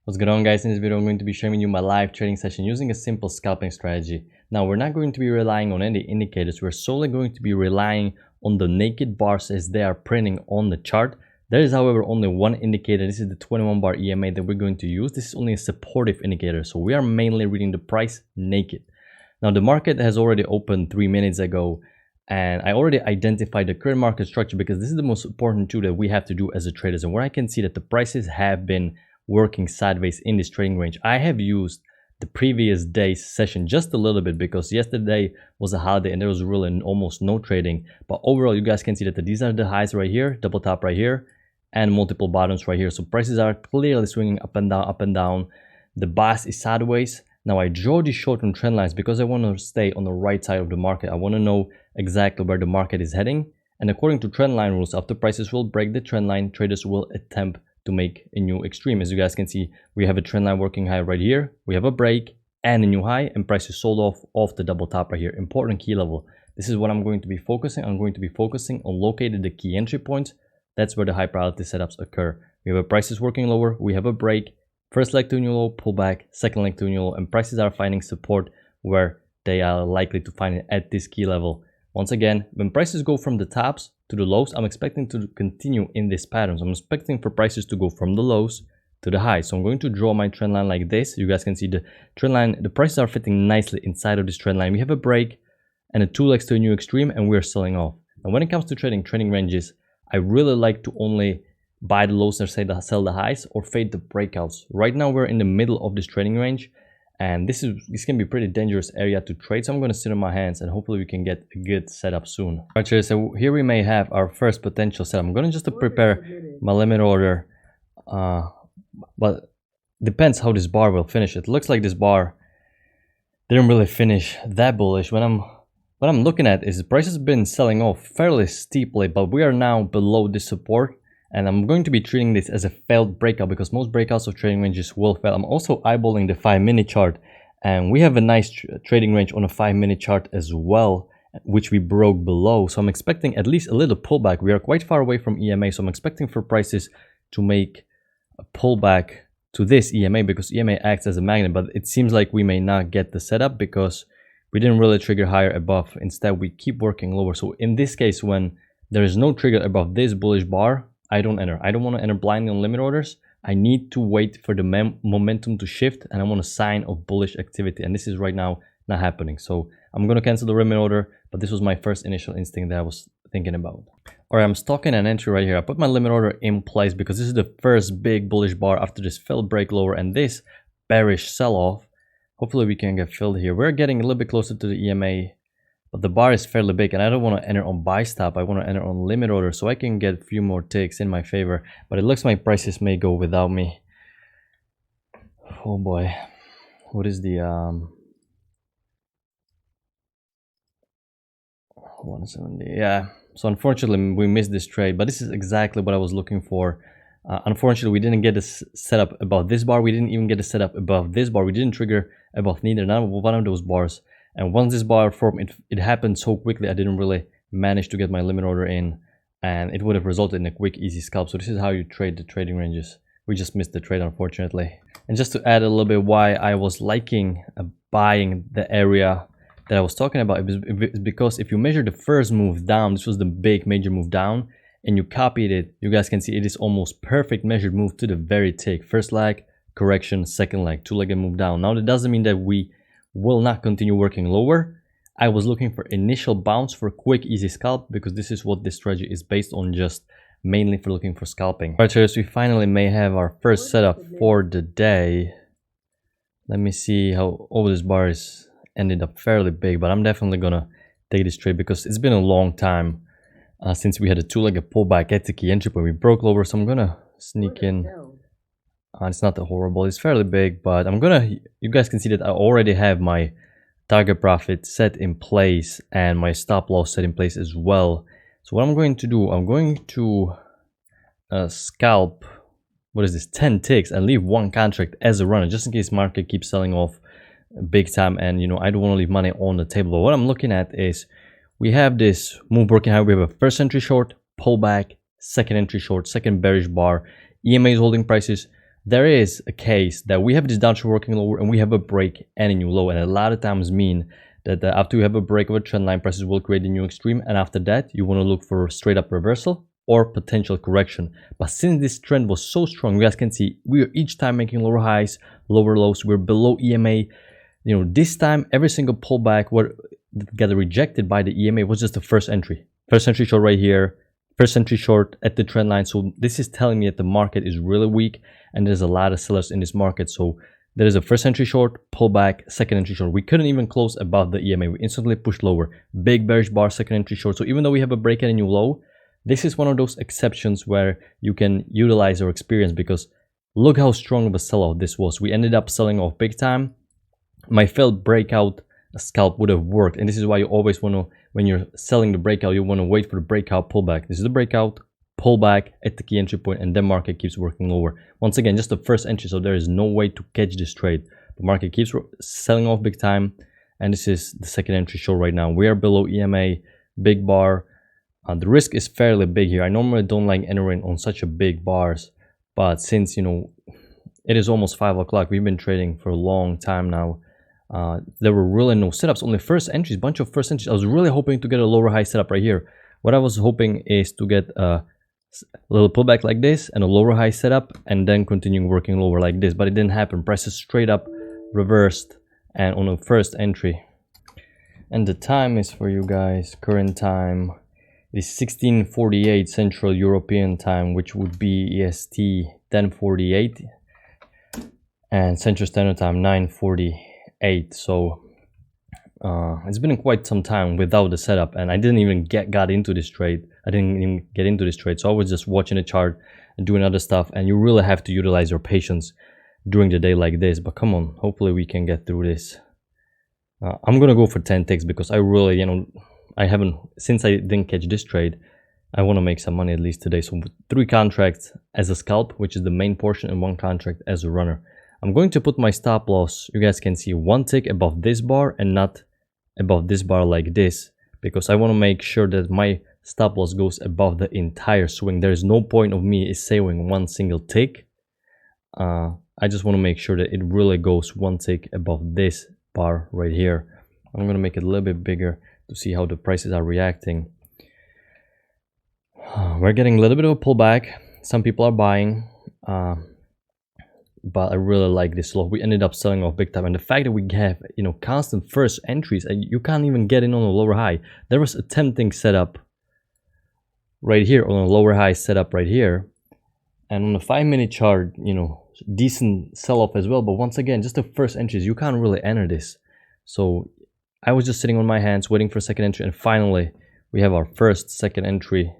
What's going on, guys? In this video I'm going to be showing you my live trading session using a simple scalping strategy. Now we're not going to be relying on any indicators, we're solely going to be relying on the naked bars as they are printing on the chart. There is however only one indicator. This is the 21 bar EMA that we're going to use. This is only a supportive indicator, so we are mainly reading the price naked. Now the market has already opened 3 minutes ago, and I already identified the current market structure because this is the most important tool that we have to do as a traders, and where I can see that the prices have been working sideways in this trading range. I have used the previous day's session just a little bit because yesterday was a holiday and there was really almost no trading, but overall you guys can see that these are the highs right here, double top right here, and multiple bottoms right here. So prices are clearly swinging up and down, up and down. The bias is sideways. Now I draw these short-term trend lines because I want to stay on the right side of the market. I want to know exactly where the market is heading, and according to trend line rules, after prices will break the trend line, traders will attempt to make a new extreme. As you guys can see, we have a trend line working high right here, we have a break and a new high, and prices sold off the double top right here. Important key level. This is what I'm going to be focusing. I'm going to be focusing on locating the key entry points. That's where the high priority setups occur. We have a prices working lower, we have a break, first leg to new low, pullback, second leg to new low, and prices are finding support where they are likely to find it at this key level. Once again, when prices go from the tops to the lows, I'm expecting to continue in this pattern. So I'm expecting for prices to go from the lows to the highs. So I'm going to draw my trend line like this. You guys can see the trend line, the prices are fitting nicely inside of this trend line. We have a break and a 2 legs to a new extreme, and we're selling off. And when it comes to trading ranges, I really like to only buy the lows and sell the highs, or fade the breakouts. Right now we're in the middle of this trading range, and this can be a pretty dangerous area to trade. So I'm going to sit on my hands and hopefully we can get a good setup soon. Alright, so here we may have our first potential setup. I'm going to just prepare my limit order, but depends how this bar will finish. It looks like this bar didn't really finish that bullish. What I'm looking at is the price has been selling off fairly steeply, but we are now below this support. And I'm going to be treating this as a failed breakout because most breakouts of trading ranges will fail. I'm also eyeballing the 5-minute chart, and we have a nice trading range on a 5-minute chart as well, which we broke below. So I'm expecting at least a little pullback. We are quite far away from EMA, so I'm expecting for prices to make a pullback to this EMA because EMA acts as a magnet, but it seems like we may not get the setup because we didn't really trigger higher above. Instead, we keep working lower. So in this case, when there is no trigger above this bullish bar, I don't enter. I don't want to enter blindly on limit orders. I need to wait for the momentum to shift, and I want a sign of bullish activity, and this is right now not happening. So I'm going to cancel the limit order, but this was my first initial instinct that I was thinking about. All right, I'm stalking an entry right here. I put my limit order in place because this is the first big bullish bar after this failed break lower and this bearish sell-off. Hopefully we can get filled here. We're getting a little bit closer to the EMA, but the bar is fairly big, and I don't want to enter on buy stop. I want to enter on limit order so I can get a few more ticks in my favor. But it looks like prices may go without me. Oh boy, what is the 170? Yeah. So unfortunately we missed this trade, but this is exactly what I was looking for. Unfortunately, we didn't get a setup above this bar. We didn't even get a setup above this bar. We didn't trigger above one of those bars. And once this bar formed, it happened so quickly, I didn't really manage to get my limit order in, and it would have resulted in a quick, easy scalp. So this is how you trade the trading ranges. We just missed the trade, unfortunately. And just to add a little bit why I was liking buying the area that I was talking about, is because if you measure the first move down, this was the big major move down, and you copied it, you guys can see it is almost perfect measured move to the very tick. First leg, correction, second leg, 2-legged move down. Now that doesn't mean that we will not continue working lower. I was looking for initial bounce for a quick, easy scalp because this is what this strategy is based on, just mainly for looking for scalping. Alright, traders, we finally may have our first setup for the day. Let me see how this bar is ended up fairly big, but I'm definitely gonna take this trade because it's been a long time since we had a 2-legged pullback at the key entry point. We broke lower, so I'm gonna sneak in. It's not that horrible, it's fairly big, but you guys can see that I already have my target profit set in place and my stop loss set in place as well. So what I'm going to do, I'm going to scalp, what is this, 10 ticks, and leave one contract as a runner just in case market keeps selling off big time, and I don't want to leave money on the table. But what I'm looking at is we have this move working high. We have a first entry short, pullback, second entry short, second bearish bar. EMA is holding prices. there is a case that we have this downtrend working lower and we have a break and a new low, and a lot of times mean that after you have a break of a trend line, prices will create a new extreme, and after that you want to look for a straight up reversal or potential correction. But since this trend was so strong, you guys can see we are each time making lower highs, lower lows. We're below EMA. You know, this time every single pullback what got rejected by the EMA was just the first entry short right here, first entry short at the trend line. So this is telling me that the market is really weak and there's a lot of sellers in this market. So there is a first entry short, pullback, second entry short. We couldn't even close above the EMA. We instantly pushed lower. Big bearish bar, second entry short. So even though we have a break and a new low, this is one of those exceptions where you can utilize our experience, because look how strong of a sellout this was. We ended up selling off big time. My failed breakout scalp would have worked, and this is why you always want to, when you're selling the breakout, you want to wait for the breakout pullback. This is the breakout pullback at the key entry point, and then market keeps working lower. Once again, just the first entry, so there is no way to catch this trade. The market keeps selling off big time, and this is the second entry short right now. We are below EMA, big bar. The risk is fairly big here. I normally don't like entering on such a big bars, but since, you know, it is almost 5 o'clock, we've been trading for a long time now. There were really no setups, only first entries, bunch of first entries. I was really hoping to get a lower high setup right here. What I was hoping is to get a little pullback like this and a lower high setup, and then continuing working lower like this, but it didn't happen. Prices straight up reversed and on a first entry. And the time is for you guys, current time is 16:48 Central European time, which would be EST 10:48, and Central Standard Time 9:48. So it's been quite some time without the setup, and I didn't even got into this trade. I didn't even get into this trade, so I was just watching the chart and doing other stuff. And you really have to utilize your patience during the day like this. But come on, hopefully we can get through this. I'm gonna go for 10 ticks because I really, you know, I haven't, since I didn't catch this trade, I want to make some money at least today. So 3 contracts as a scalp, which is the main portion, and 1 contract as a runner. I'm going to put my stop loss, you guys can see, 1 tick above this bar and not above this bar like this, because I want to make sure that my stop loss goes above the entire swing. There is no point of me saving 1 single tick. I just want to make sure that it really goes 1 tick above this bar right here. I'm going to make it a little bit bigger to see how the prices are reacting. We're getting a little bit of a pullback. Some people are buying, but I really like this low. We ended up selling off big time, and the fact that we have, you know, constant first entries and you can't even get in on a lower high. There was a tempting setup right here on a lower high setup right here, and on the 5-minute chart, you know, decent sell-off as well. But once again, just the first entries, you can't really enter this. So I was just sitting on my hands waiting for a second entry, and finally we have our first second entry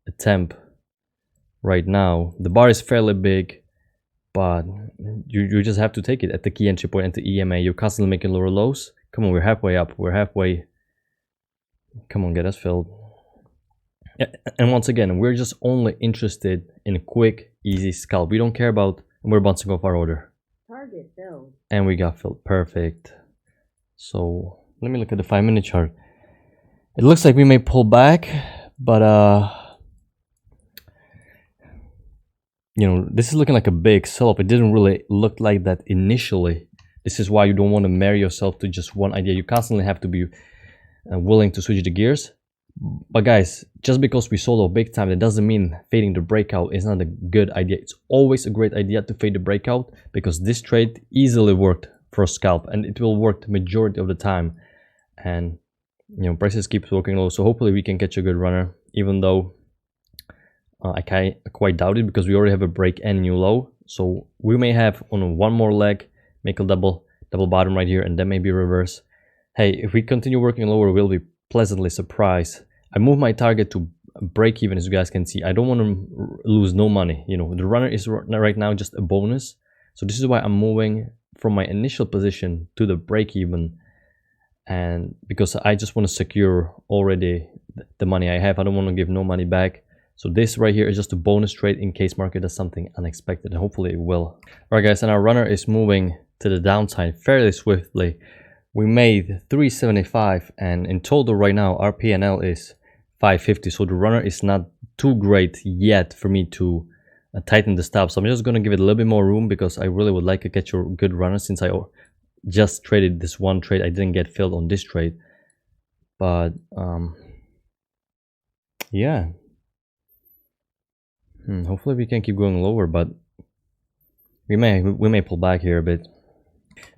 attempt right now. The bar is fairly big, but you just have to take it at the key entry point and the EMA. You're constantly making lower lows. Come on, we're halfway up. We're halfway. Come on, get us filled. And once again, we're just only interested in a quick, easy scalp. We don't care about, and we're bouncing off our order. Target filled. And we got filled. Perfect. So let me look at the 5-minute chart. It looks like we may pull back, but you know, this is looking like a big sell-off. It didn't really look like that initially. This is why you don't want to marry yourself to just one idea. You constantly have to be willing to switch the gears. But guys, just because we sold off big time, that doesn't mean fading the breakout is not a good idea. It's always a great idea to fade the breakout, because this trade easily worked for a scalp, and it will work the majority of the time. And you know, prices keep working low, so hopefully we can catch a good runner, even though I quite doubt it, because we already have a break and new low. So we may have on 1 more leg, make a double bottom right here, and then maybe reverse. Hey, if we continue working lower, we'll be pleasantly surprised. I moved my target to break even, as you guys can see. I don't want to lose no money. You know, the runner is right now just a bonus. So this is why I'm moving from my initial position to the break even, and because I just want to secure already the money I have. I don't want to give no money back. So this right here is just a bonus trade in case market does something unexpected, and hopefully it will. All right guys, and our runner is moving to the downside fairly swiftly. We made 375, and in total right now our PNL is 550. So the runner is not too great yet for me to tighten the stop. So I'm just going to give it a little bit more room because I really would like to catch a good runner since I just traded this one trade. I didn't get filled on this trade. But yeah. Hopefully we can keep going lower, but we may pull back here a bit.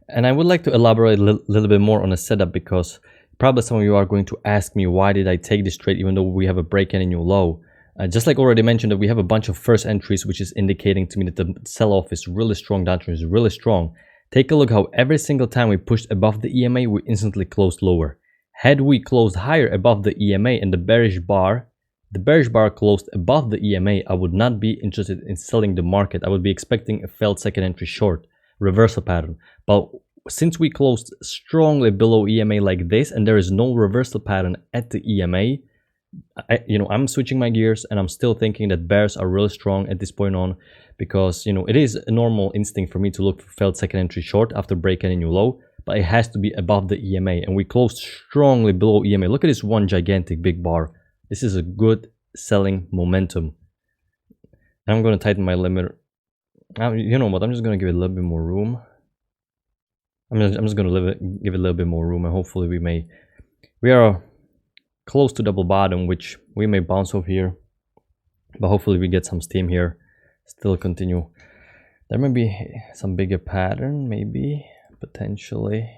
And I would like to elaborate a little bit more on the setup because probably some of you are going to ask me why did I take this trade even though we have a break and a new low. Just like already mentioned that we have a bunch of first entries which is indicating to me that the sell-off is really strong, downtrend is really strong. Take a look how every single time we pushed above the EMA we instantly closed lower. Had we closed higher above the EMA and the bearish bar closed above the EMA, I would not be interested in selling the market. I would be expecting a failed second entry short, reversal pattern. But since we closed strongly below EMA like this and there is no reversal pattern at the EMA, I'm switching my gears and I'm still thinking that bears are really strong at this point on because, it is a normal instinct for me to look for failed second entry short after break and a new low, but it has to be above the EMA and we closed strongly below EMA. Look at this one gigantic big bar. This is a good selling momentum. I'm going to tighten my limit. You know what? I'm just going to give it a little bit more room. I'm just going to give it a little bit more room, and hopefully we are close to double bottom, which we may bounce off here, but hopefully we get some steam here. Still continue. There may be some bigger pattern, maybe potentially.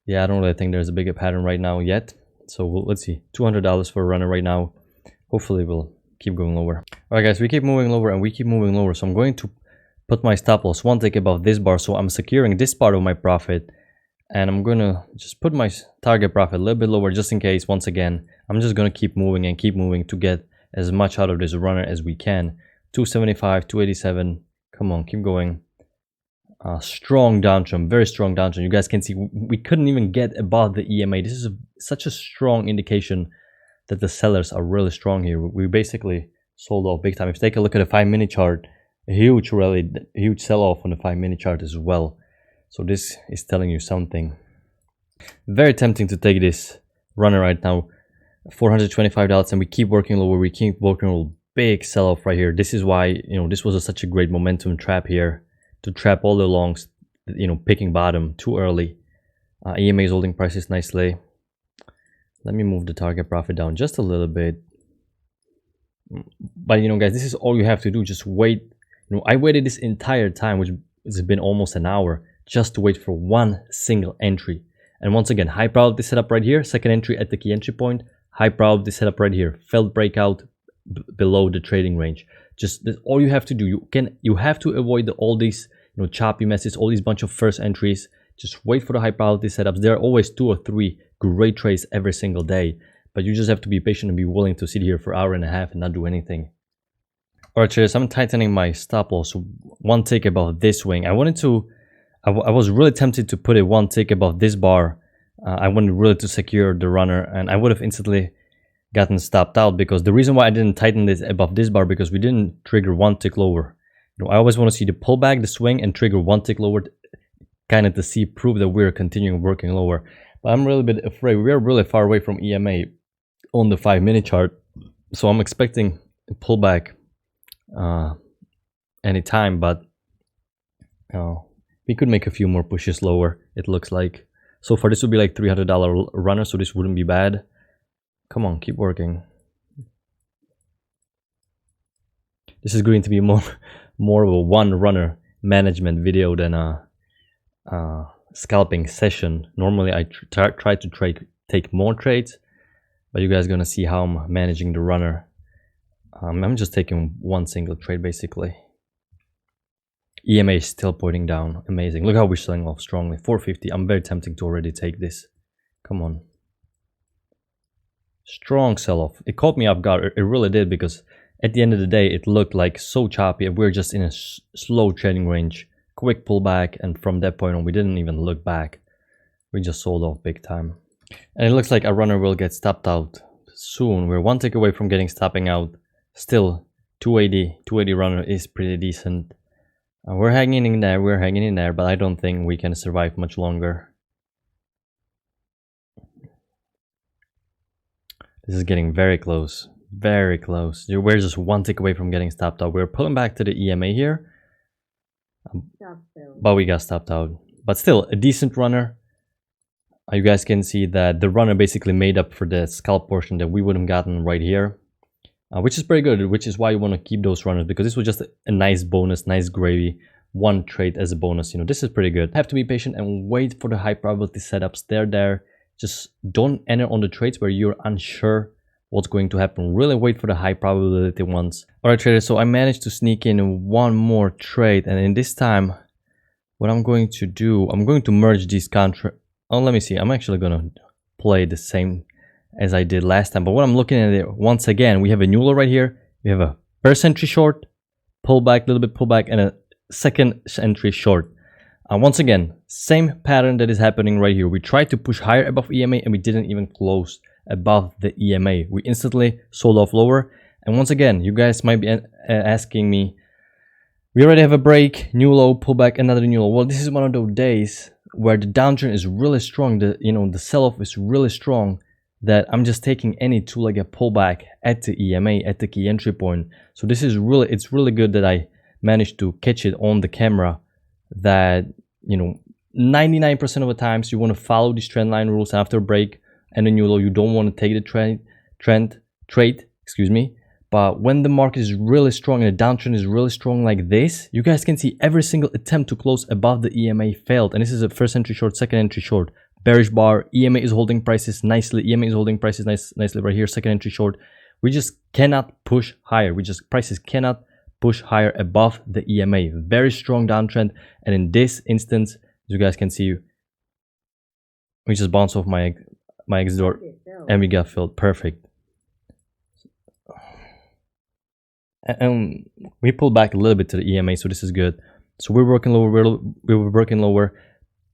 Yeah, I don't really think there's a bigger pattern right now yet. So let's see, $200 for a runner right now. Hopefully we'll keep going lower. All right, guys, we keep moving lower and we keep moving lower. So I'm going to put my stop loss one tick above this bar. So I'm securing this part of my profit. And I'm going to just put my target profit a little bit lower just in case. Once again, I'm just going to keep moving and keep moving to get as much out of this runner as we can. 275, 287. Come on, keep going. Strong downtrend, very strong downtrend. You guys can see we couldn't even get above the EMA. This is such a strong indication that the sellers are really strong here. We basically sold off big time. If you take a look at the 5-minute chart, a huge rally, a huge sell-off on the 5-minute chart as well. So this is telling you something. Very tempting to take this runner right now. $425, and we keep working lower. We keep working a big sell-off right here. This is why this was such a great momentum trap here. To trap all the longs, picking bottom too early. EMA is holding prices nicely. Let me move the target profit down just a little bit. But guys, this is all you have to do. Just wait. I waited this entire time, which has been almost an hour, just to wait for one single entry. And once again, high probability setup right here. Second entry at the key entry point. High probability setup right here. Failed breakout below the trading range. Just that's all you have to do. You have to avoid all these choppy messes, all these bunch of first entries. Just wait for the high probability setups. There are always 2 or 3 great trades every single day, but you just have to be patient and be willing to sit here for an hour and a half and not do anything. All right, traders, I'm tightening my stop loss one tick above this swing. I was really tempted to put it one tick above this bar. I wanted really to secure the runner, and I would have instantly gotten stopped out because the reason why I didn't tighten this above this bar because we didn't trigger one tick lower. I always want to see the pullback, the swing, and trigger one tick lower, kind of to see proof that we're continuing working lower. But I'm really a bit afraid. We are really far away from EMA on the 5-minute chart, so I'm expecting a pullback anytime. But we could make a few more pushes lower. It looks like so far this would be like $300 runner, so this wouldn't be bad. Come on, keep working. This is going to be more of a one runner management video than a scalping session. Normally I try to take more trades, but you guys are gonna see how I'm managing the runner. I'm just taking one single trade basically. EMA is still pointing down. Amazing. Look how we're selling off strongly. 450. I'm very tempting to already take this. Come on. Strong sell-off. It caught me off guard. It really did, because at the end of the day, it looked like so choppy. We're just in a slow trading range. Quick pullback, and from that point on, we didn't even look back. We just sold off big time. And it looks like our runner will get stopped out soon. We're one tick away from getting stopping out. Still, 280 runner is pretty decent. We're hanging in there, but I don't think we can survive much longer. This is getting very close. Very close. We're just one tick away from getting stopped out. We're pulling back to the EMA here, but we got stopped out. But still, a decent runner. You guys can see that the runner basically made up for the scalp portion that we would have gotten right here, which is pretty good, which is why you want to keep those runners, because this was just a nice bonus, nice gravy, one trade as a bonus. You know, this is pretty good. Have to be patient and wait for the high probability setups. They're there. Just don't enter on the trades where you're unsure what's going to happen. Really wait for the high probability ones. All right, traders, so I managed to sneak in one more trade, and in this time, what I'm going to do, I'm going to merge these contracts. Oh, let me see. I'm actually going to play the same as I did last time. But what I'm looking at it, once again, we have a new low right here. We have a first entry short, pullback, a little bit pullback, and a second entry short. Once again, same pattern that is happening right here. We tried to push higher above EMA and we didn't even close above the EMA. We instantly sold off lower. And once again, you guys might be asking me, we already have a break, new low, pullback, another new low. Well, this is one of those days where the downtrend is really strong. The sell-off is really strong, that I'm just taking any two-legged pullback at the EMA, at the key entry point. So this is really, it's really good that I managed to catch it on the camera, that 99% of the times you want to follow these trend line rules. After a break and a new low, you don't want to take the trade, excuse me. But when the market is really strong and the downtrend is really strong like this, you guys can see every single attempt to close above the EMA failed. And this is a first entry short, second entry short, bearish bar. EMA is holding prices nicely. EMA is holding prices nicely right here. Second entry short. We just cannot push higher. Prices cannot push higher above the EMA. Very strong downtrend. And in this instance, as you guys can see, we just bounced off my exit door and we got filled. Perfect. And we pulled back a little bit to the EMA, so this is good. So we're working lower, we were working lower.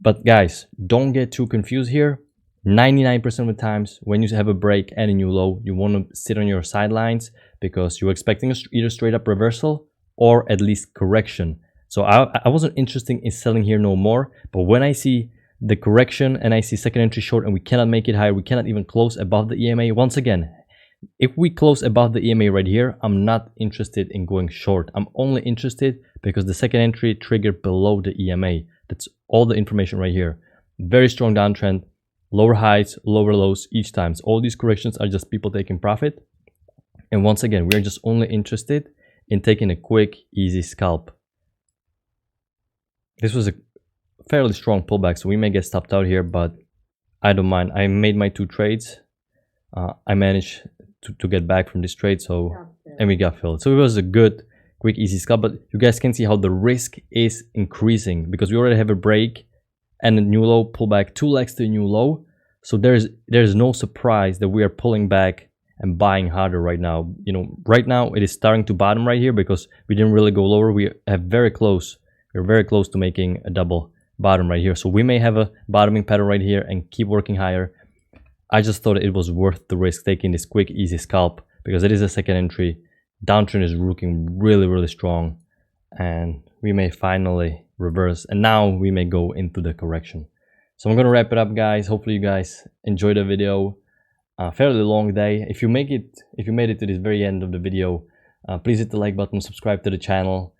But guys, don't get too confused here. 99% of the times when you have a break and a new low, you want to sit on your sidelines because you're expecting either straight up reversal or at least correction. So I wasn't interested in selling here no more. But when I see the correction and I see second entry short and we cannot make it higher, we cannot even close above the EMA. Once again, if we close above the EMA right here, I'm not interested in going short. I'm only interested because the second entry triggered below the EMA. That's all the information right here. Very strong downtrend, lower highs, lower lows each time. So all these corrections are just people taking profit. And once again, we're just only interested in taking a quick, easy scalp. This was a fairly strong pullback, so we may get stopped out here, but I don't mind. I made my two trades. I managed to get back from this trade, and we got filled. So it was a good, quick, easy scalp. But you guys can see how the risk is increasing because we already have a break and a new low, pullback, 2 legs to a new low. So there's no surprise that we are pulling back and buying harder right now. Right now it is starting to bottom right here because we didn't really go lower. We're very close to making a double bottom right here. So we may have a bottoming pattern right here and keep working higher. I just thought it was worth the risk taking this quick, easy scalp because it is a second entry. Downtrend is looking really, really strong, and we may finally reverse. And now we may go into the correction. So I'm gonna wrap it up, guys. Hopefully you guys enjoyed the video. Fairly long day. If you made it to this very end of the video, please hit the like button, subscribe to the channel,